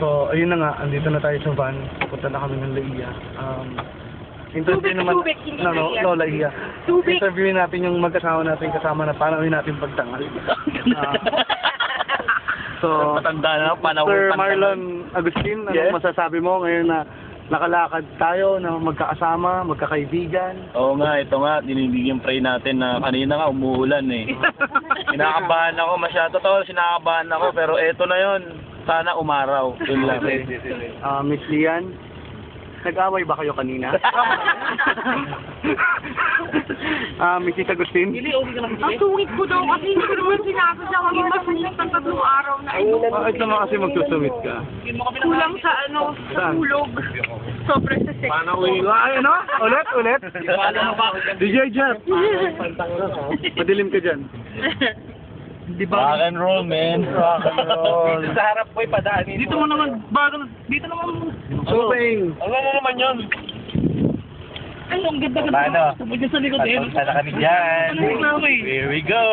So, ayun na nga, andito na tayo sa van. Pupunta na kami ng Laia. Interview naman, Tubig, hindi Laia. no, Laia. Tubig. Interview natin yung magkasama natin kasama na panawin natin pagtangal. So, Matanda na, panahon. Sir Marlon Agustin, anong Yes? masasabi mo ngayon na nakalakad tayo na magkakasama, magkakaibigan? Oo nga, ito nga, dinibigyan pray natin na kanina nga umuulan eh. Sinakabahan ako masyado tol, sinakabahan ako, pero eto na yon. Sana umaraw. Yun lang. Miss Lian, nag-away ba kayo kanina? Mrs. Agustin? Ang sungit ko daw kasi hindi ko naman sinabi sa maging masungit ng 3 araw na ito. Bakit naman kasi magsusumit ka? Kulang sa sa Saan? hulog. Sobrang sa sex. Ay, ano? Ulit? DJ Jeff! Madilim ka dyan. Di Rock and roll, man. Rock and roll. Sa harap ko ipadaanin. Dito mo naman, dito naman. Suping! Alam mo naman yun. Ay, ang ganda Paano? Tubig sa likod eh. Papunta na kami dyan. Ano na, Here we go.